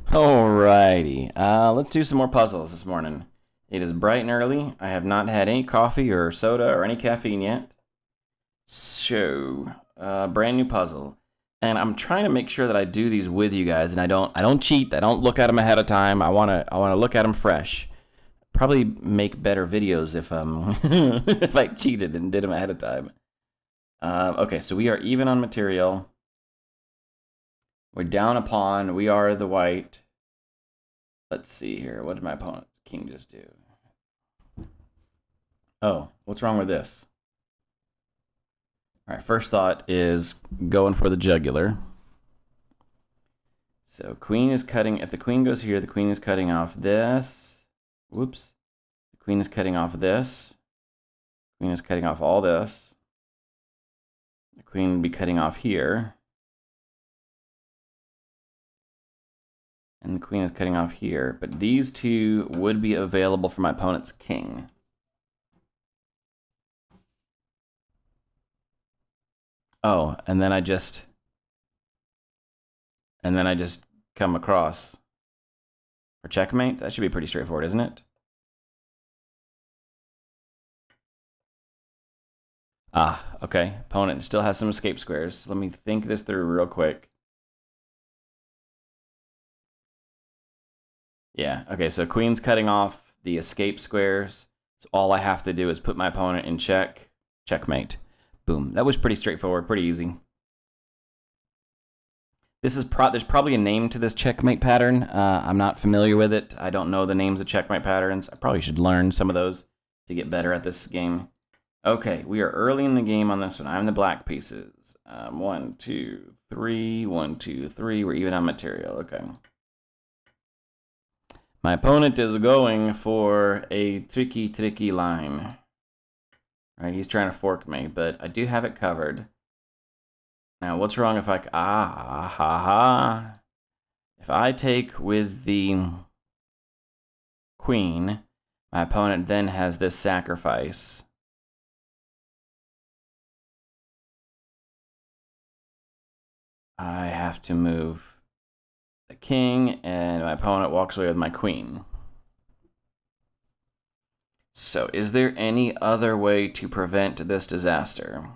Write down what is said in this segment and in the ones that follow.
Alrighty, let's do some more puzzles this morning. It is bright and early. I have not had any coffee or soda or any caffeine yet. So, brand new puzzle, and I'm trying to make sure that I do these with you guys, and I don't cheat. I don't look at them ahead of time. I wanna look at them fresh. Probably make better videos if if I cheated and did them ahead of time. Okay, so we are even on material. We're down a pawn. We are the white. Let's see here. What did my opponent king just do? Oh, what's wrong with this? All right, first thought is going for the jugular. So queen is cutting, if the queen goes here, the queen is cutting off this. Whoops. The queen is cutting off this. Queen is cutting off all this. The queen would be cutting off here. And the queen is cutting off here. But these two would be available for my opponent's king. Oh, and then I just come across for checkmate. That should be pretty straightforward, isn't it? Ah, okay. Opponent still has some escape squares. Let me think this through real quick. Yeah, okay, so queen's cutting off the escape squares. So all I have to do is put my opponent in check. Checkmate. Boom. That was pretty straightforward, pretty easy. There's probably a name to this checkmate pattern. I'm not familiar with it. I don't know the names of checkmate patterns. I probably should learn some of those to get better at this game. Okay, we are early in the game on this one. I'm the black pieces. 1, 2, 3. 1, 2, 3. We're even on material. Okay. My opponent is going for a tricky line. Right, he's trying to fork me, but I do have it covered. Now, what's wrong if if I take with the queen, my opponent then has this sacrifice. I have to move the king, and my opponent walks away with my queen. So, is there any other way to prevent this disaster?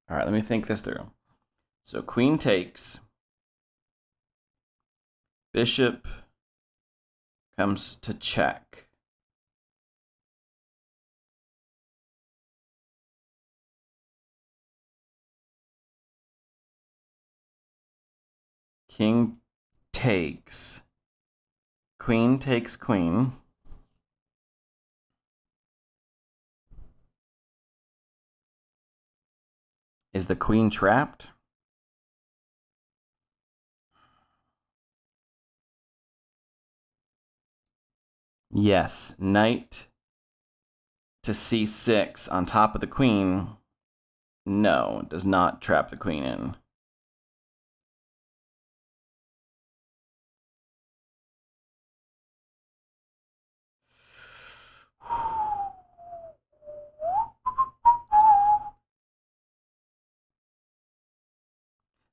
All right, let me think this through. So, queen takes. Bishop comes to check. King takes. Queen takes queen. Is the queen trapped? Yes. Knight to c6 on top of the queen. No, it does not trap the queen in.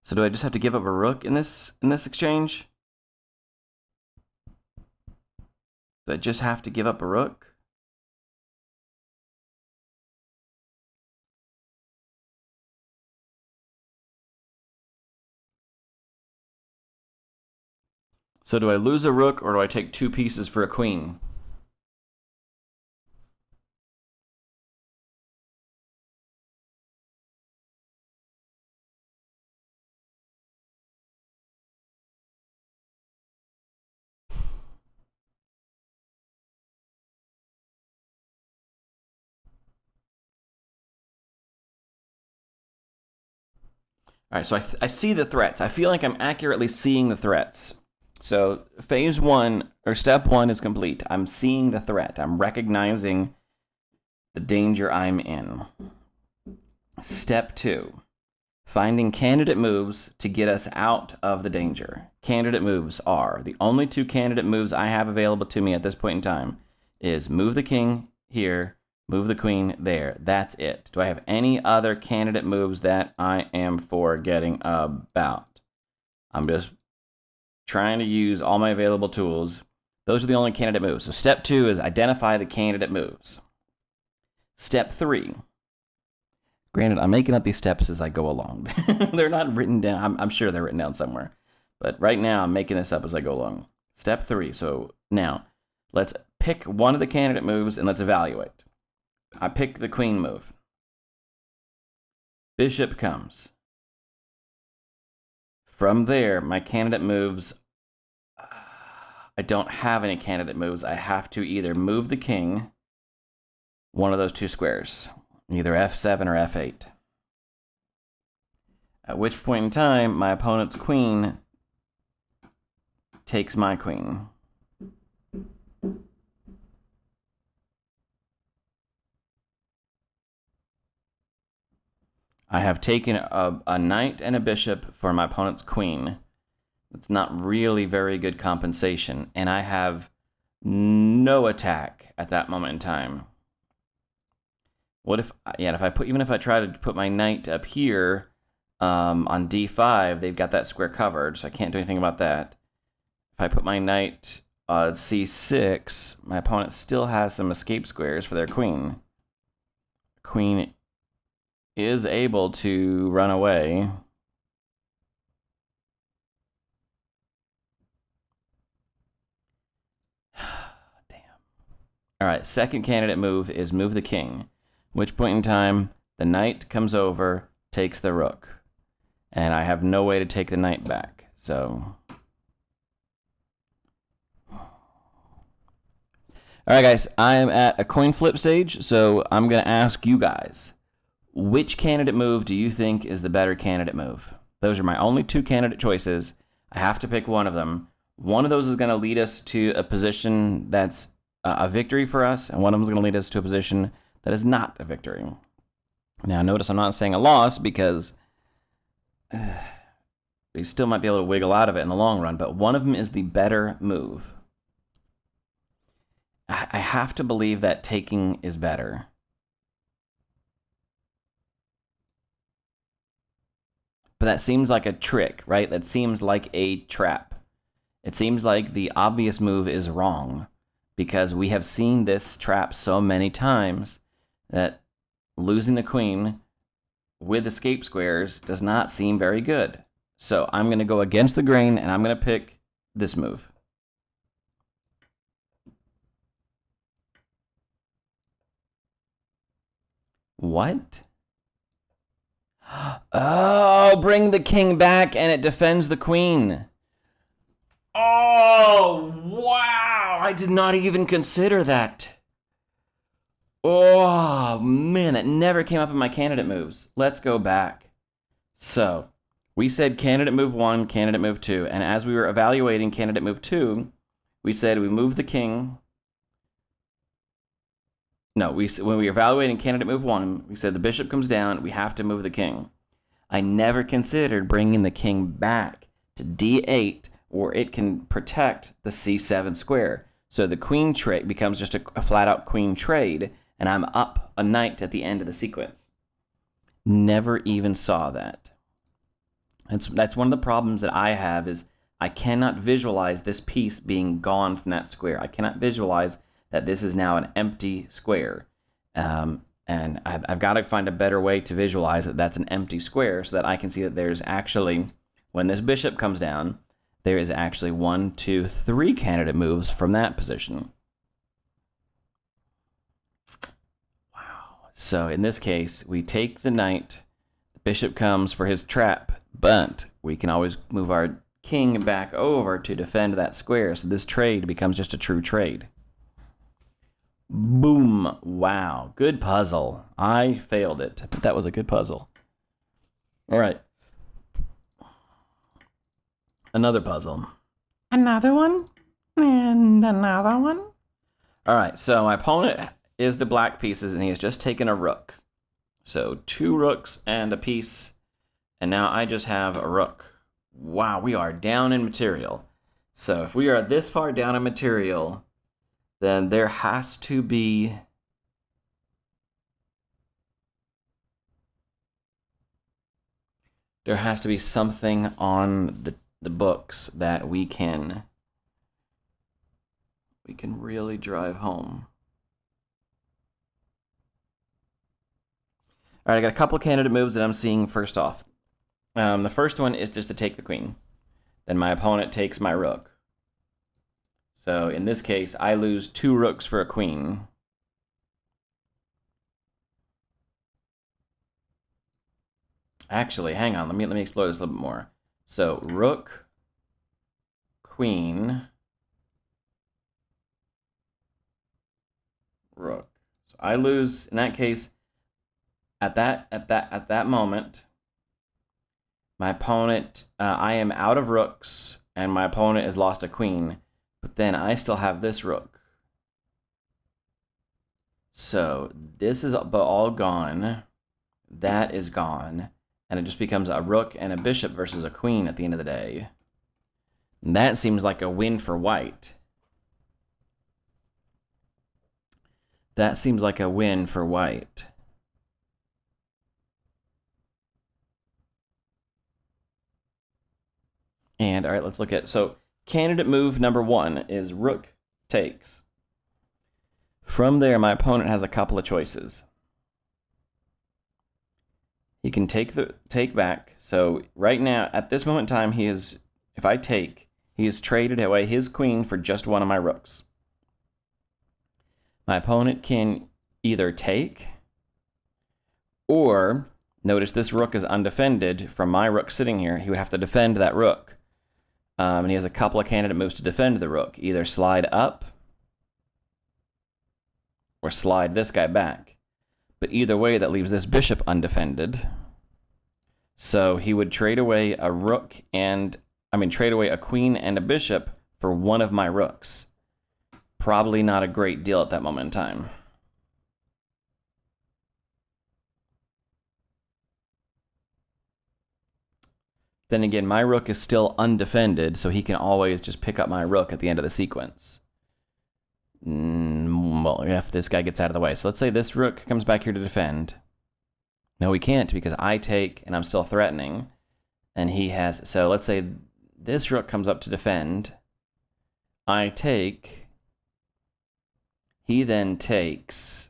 So do I just have to give up a rook in this exchange? Do I just have to give up a rook? So do I lose a rook or do I take 2 pieces for a queen? All right, so I see the threats. I feel like I'm accurately seeing the threats. So phase 1, or step 1 is complete. I'm seeing the threat. I'm recognizing the danger I'm in. Step 2. Finding candidate moves to get us out of the danger. Candidate moves are, the only two candidate moves I have available to me at this point in time is move the king here, move the queen there. That's it. Do I have any other candidate moves that I am forgetting about? I'm just trying to use all my available tools. Those are the only candidate moves. So step 2 is identify the candidate moves. Step 3. Granted, I'm making up these steps as I go along. They're not written down. I'm sure they're written down somewhere. But right now, I'm making this up as I go along. Step 3. So now, let's pick one of the candidate moves and let's evaluate. I pick the queen move. Bishop comes. From there, my candidate moves, I don't have any candidate moves. I have to either move the king, one of those two squares, either f7 or f8. At which point in time, my opponent's queen takes my queen. I have taken a knight and a bishop for my opponent's queen. It's not really very good compensation, and I have no attack at that moment in time. What if, even if I try to put my knight up here on d5, they've got that square covered, so I can't do anything about that. If I put my knight on c6, my opponent still has some escape squares for their queen. Queen is able to run away. Damn. All right, second candidate move is move the king. Which point in time, the knight comes over, takes the rook. And I have no way to take the knight back, so... Alright guys, I am at a coin flip stage, so I'm going to ask you guys, which candidate move do you think is the better candidate move? Those are my only two candidate choices. I have to pick one of them. One of those is going to lead us to a position that's a victory for us, and one of them is going to lead us to a position that is not a victory. Now notice I'm not saying a loss because we still might be able to wiggle out of it in the long run, but one of them is the better move. I have to believe that taking is better. But that seems like a trick, right? That seems like a trap. It seems like the obvious move is wrong because we have seen this trap so many times that losing the queen with escape squares does not seem very good. So I'm going to go against the grain and I'm going to pick this move. What? Oh, bring the king back and it defends the queen. Oh, wow. I did not even consider that. Oh, man, that never came up in my candidate moves. Let's go back. So, we said candidate move 1, candidate move 2, and as we were evaluating candidate move 2, we said we move the king. No, when we were evaluating candidate move 1, we said the bishop comes down, we have to move the king. I never considered bringing the king back to d8 where it can protect the c7 square. So the queen trade becomes just a flat-out queen trade, and I'm up a knight at the end of the sequence. Never even saw that. That's one of the problems that I have is I cannot visualize this piece being gone from that square. I cannot visualize that this is now an empty square. And I've got to find a better way to visualize that that's an empty square so that I can see that there's actually, when this bishop comes down, there is actually 1, 2, 3 candidate moves from that position. Wow. So in this case, we take the knight, the bishop comes for his trap, but we can always move our king back over to defend that square, so this trade becomes just a true trade. Boom. Wow. Good puzzle. I failed it, but that was a good puzzle. All right. Another puzzle. Another one. And another one. All right. So my opponent is the black pieces, and he has just taken a rook. So 2 rooks and a piece. And now I just have a rook. Wow, we are down in material. So if we are this far down in material, then there has to be... There has to be something on the books that we can really drive home. All right, I got a couple candidate moves that I'm seeing first off. The first one is just to take the queen. Then my opponent takes my rook. So in this case, I lose 2 rooks for a queen. Actually, hang on. Let me explore this a little bit more. So rook, queen, rook. So I lose in that case. At that moment, my opponent, I am out of rooks, and my opponent has lost a queen. But then I still have this rook. So this is all gone. That is gone. And it just becomes a rook and a bishop versus a queen at the end of the day. And that seems like a win for white. That seems like a win for white. And all right, let's look at, so candidate move number 1 is rook takes. From there, my opponent has a couple of choices. He can take back. So right now, at this moment in time, if I take, he has traded away his queen for just one of my rooks. My opponent can either take, or notice this rook is undefended from my rook sitting here. He would have to defend that rook. And he has a couple of candidate moves to defend the rook. Either slide up or slide this guy back. But either way, that leaves this bishop undefended. So he would trade away a rook trade away a queen and a bishop for one of my rooks. Probably not a great deal at that moment in time. Then again, my rook is still undefended, so he can always just pick up my rook at the end of the sequence. Well, if this guy gets out of the way. So let's say this rook comes back here to defend. No, he can't because I take and I'm still threatening. And he has, so let's say this rook comes up to defend. I take. He then takes.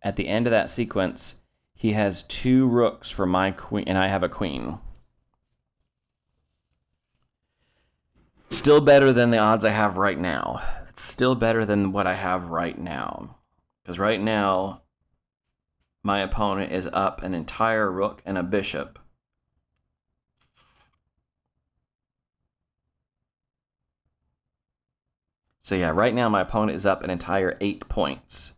At the end of that sequence, he has 2 rooks for my queen, and I have a queen. Still better than the odds I have right now. It's still better than what I have right now. Because right now, my opponent is up an entire rook and a bishop. So yeah, right now my opponent is up an entire 8 points.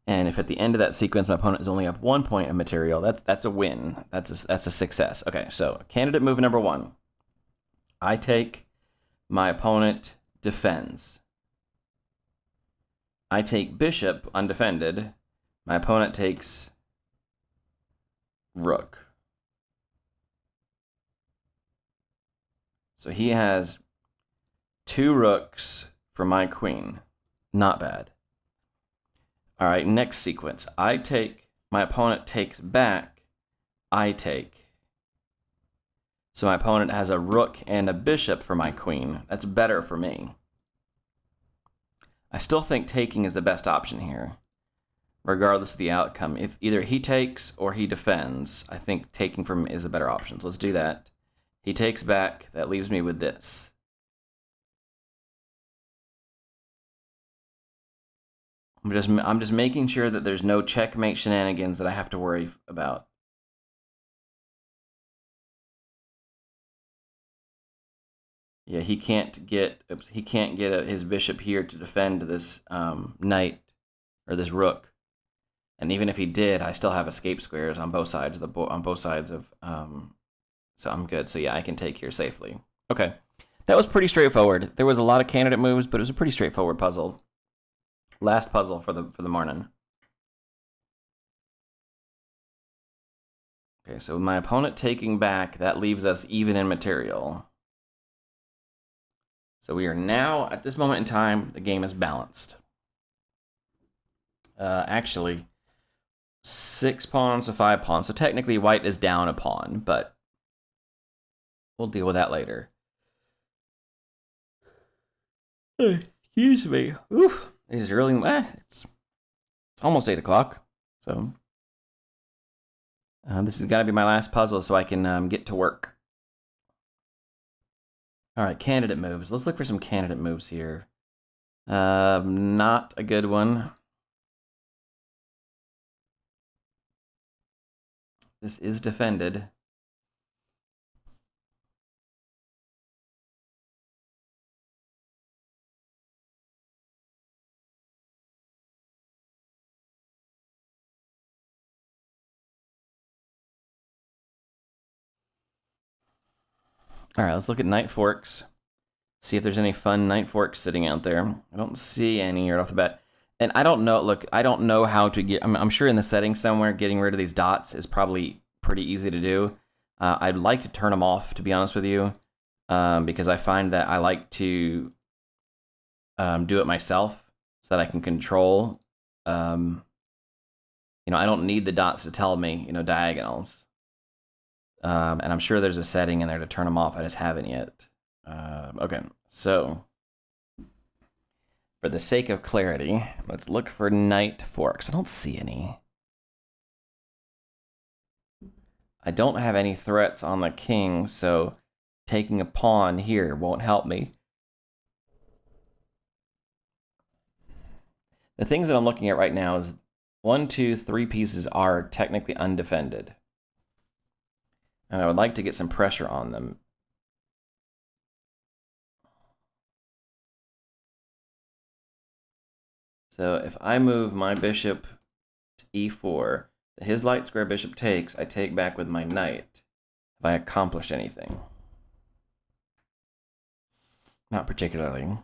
And if at the end of that sequence my opponent is only up 1 point of material, that's a win. That's a success. Okay, so candidate move number 1. I take. My opponent defends. I take bishop undefended. My opponent takes rook. So he has 2 rooks for my queen. Not bad. All right, next sequence. I take, my opponent takes back, I take. So my opponent has a rook and a bishop for my queen. That's better for me. I still think taking is the best option here, regardless of the outcome. If either he takes or he defends, I think taking from is a better option. So let's do that. He takes back. That leaves me with this. I'm just making sure that there's no checkmate shenanigans that I have to worry about. Yeah, he can't get his bishop here to defend this knight or this rook. And even if he did, I still have escape squares on both sides of so I'm good. So yeah, I can take here safely. Okay. That was pretty straightforward. There was a lot of candidate moves, but it was a pretty straightforward puzzle. Last puzzle for the morning. Okay, so my opponent taking back, that leaves us even in material. So we are now, at this moment in time, the game is balanced. Actually, 6 pawns to 5 pawns. So technically white is down a pawn, but we'll deal with that later. Excuse me. Oof. It is really, it's almost 8 o'clock. So this has got to be my last puzzle so I can get to work. All right, candidate moves. Let's look for some candidate moves here. Not a good one. This is defended. All right, let's look at knight forks. See if there's any fun knight forks sitting out there. I don't see any right off the bat. And I don't know, look, I don't know how to get, I'm sure in the settings somewhere, getting rid of these dots is probably pretty easy to do. I'd like to turn them off, to be honest with you, because I find that I like to do it myself so that I can control. You know, I don't need the dots to tell me, you know, diagonals. And I'm sure there's a setting in there to turn them off. I just haven't yet. Okay, so for the sake of clarity, let's look for knight forks. I don't see any. I don't have any threats on the king, so taking a pawn here won't help me. The things that I'm looking at right now is 1, 2, 3 pieces are technically undefended. And I would like to get some pressure on them. So if I move my bishop to e4, his light square bishop takes, I take back with my knight. Have I accomplished anything? Not particularly.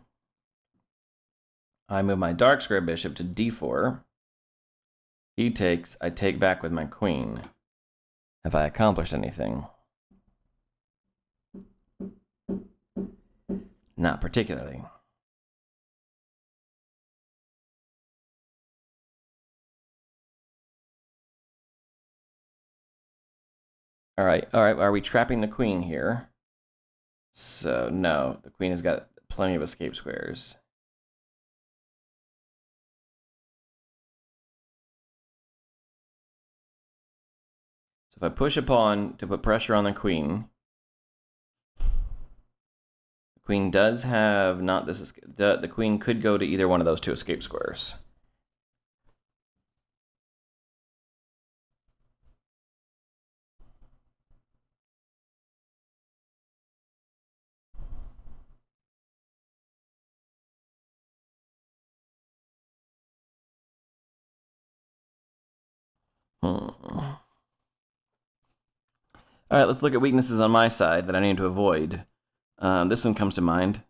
I move my dark square bishop to d4. He takes, I take back with my queen. Have I accomplished anything? Not particularly. All right, are we trapping the queen here? So, no, the queen has got plenty of escape squares. So if I push a pawn to put pressure on the queen does have not this. The queen could go to either one of those 2 escape squares. All right, let's look at weaknesses on my side that I need to avoid. This one comes to mind.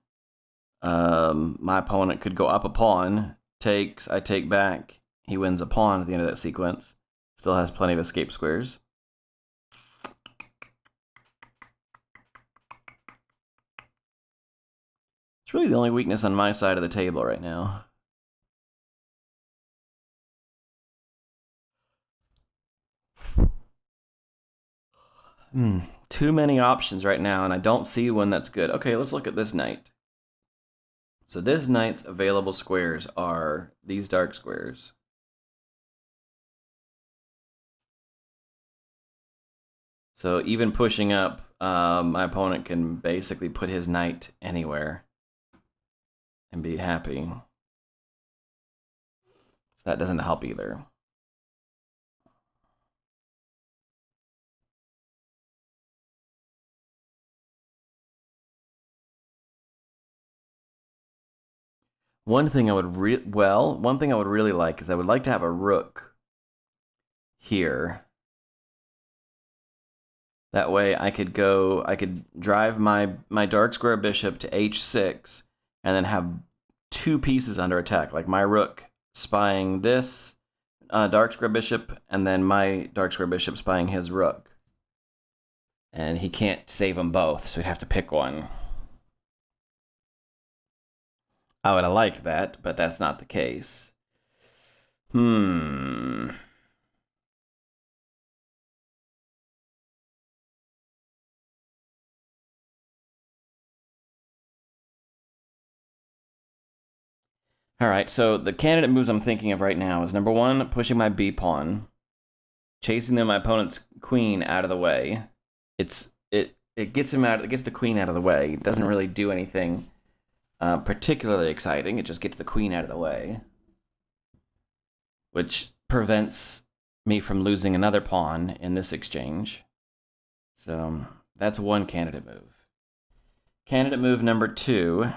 My opponent could go up a pawn, takes, I take back. He wins a pawn at the end of that sequence. Still has plenty of escape squares. It's really the only weakness on my side of the table right now. Too many options right now, and I don't see one that's good. Okay, let's look at this knight. So this knight's available squares are these dark squares. So even pushing up, my opponent can basically put his knight anywhere and be happy. So that doesn't help either. One thing I would really like is I would like to have a rook here. That way I could drive my dark square bishop to h6 and then have 2 pieces under attack, like my rook spying this dark square bishop and then my dark square bishop spying his rook. And he can't save them both, so he'd have to pick one. I would have liked that, but that's not the case. All right, so the candidate moves I'm thinking of right now is number one, pushing my B pawn, chasing my opponent's queen out of the way. It gets him out. It gets the queen out of the way. It doesn't really do anything particularly exciting. It just gets the queen out of the way, which prevents me from losing another pawn in this exchange. So that's one candidate move. Candidate move number two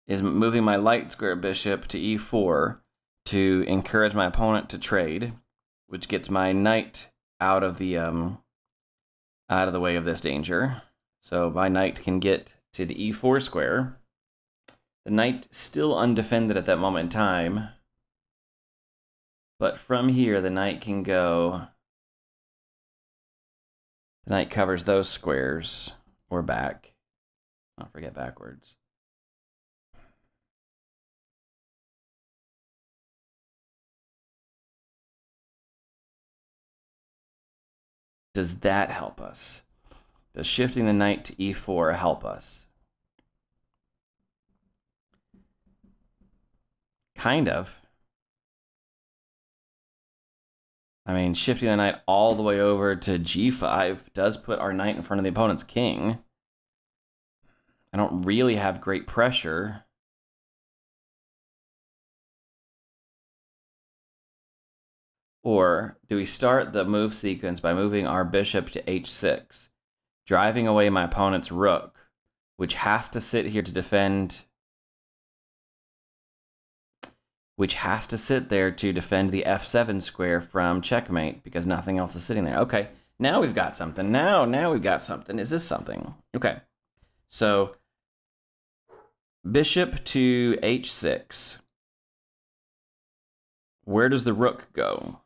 is moving my light square bishop to e4 to encourage my opponent to trade, which gets my knight out of the way of this danger. So my knight can get to the e4 square. The knight still undefended at that moment in time, but from here the knight can go. The knight covers those squares or back. Don't forget backwards. Does that help us? Does shifting the knight to e4 help us? Kind of. I mean, shifting the knight all the way over to g5 does put our knight in front of the opponent's king. I don't really have great pressure. Or do we start the move sequence by moving our bishop to h6, driving away my opponent's rook, which has to sit here to defend, the f7 square from checkmate because nothing else is sitting there. Okay, now we've got something. Now we've got something. Is this something? Okay, so bishop to h6. Where does the rook go?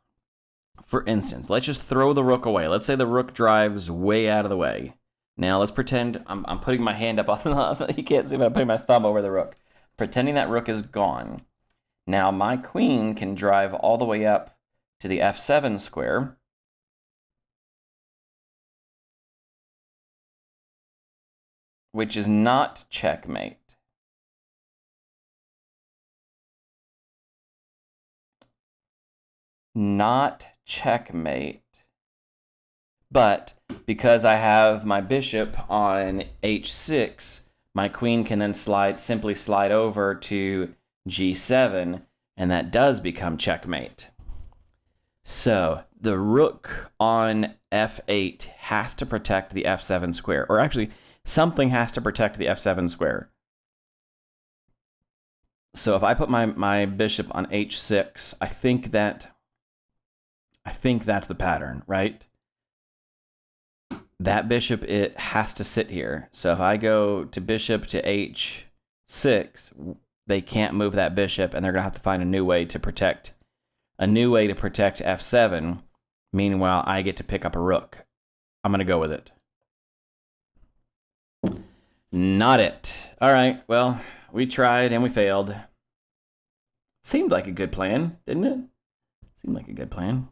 For instance, let's just throw the rook away. Let's say the rook drives way out of the way. Now let's pretend I'm putting my hand up on the, you can't see, but I'm putting my thumb over the rook. Pretending that rook is gone. Now my queen can drive all the way up to the f7 square. Which is not checkmate. Not checkmate. But because I have my bishop on h6, my queen can then simply slide over to g7, and that does become checkmate. So the rook on f8 has to protect the f7 square, or actually something has to protect the f7 square. So if I put my bishop on h6, I think that's the pattern, right? That bishop, it has to sit here. So if I go to bishop to h6, they can't move that bishop, and they're going to have to find a new way to protect f7. Meanwhile, I get to pick up a rook. I'm going to go with it. Not it. All right, well, we tried and we failed. Seemed like a good plan, didn't it? Seemed like a good plan.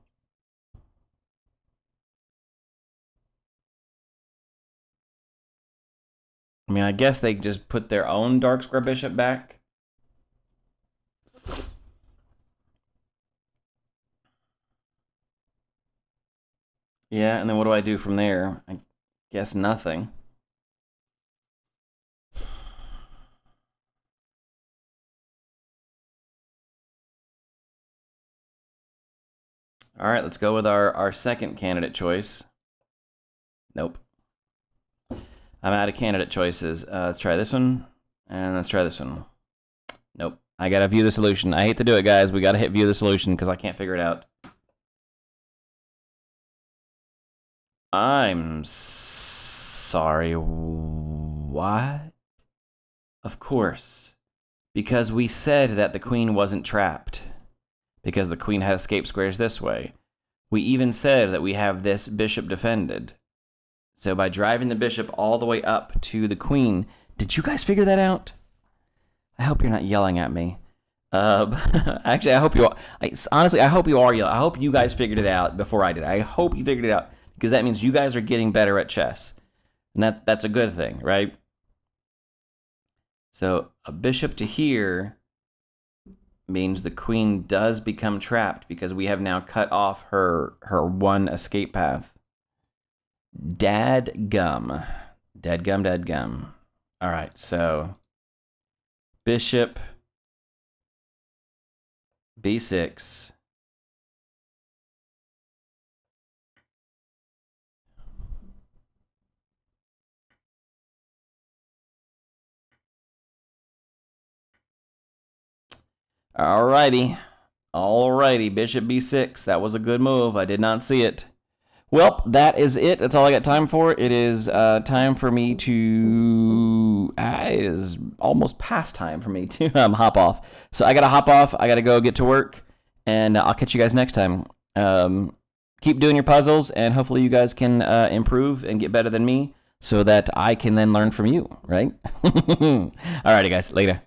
I mean, I guess they just put their own dark square bishop back. Yeah, and then what do I do from there? I guess nothing. All right, let's go with our second candidate choice. Nope. I'm out of candidate choices. Let's try this one, and let's try this one. Nope. I gotta view the solution. I hate to do it, guys. We gotta hit view the solution because I can't figure it out. I'm sorry. What? Of course. Because we said that the queen wasn't trapped. Because the queen had escape squares this way. We even said that we have this bishop defended. So by driving the bishop all the way up to the queen, did you guys figure that out? I hope you're not yelling at me. Actually, I hope you are. Honestly, I hope you are yelling. I hope you guys figured it out before I did. I hope you figured it out, because that means you guys are getting better at chess. And that's a good thing, right? So a bishop to here means the queen does become trapped, because we have now cut off her one escape path. Dadgum. Dadgum. All right, so bishop b6. Alrighty, bishop b6. That was a good move. I did not see it. Well, that is it. That's all I got time for. It is time for me to... it is almost past time for me to hop off. So I got to hop off. I got to go get to work. And I'll catch you guys next time. Keep doing your puzzles, and hopefully you guys can improve and get better than me, so that I can then learn from you, right? Alrighty, guys. Later.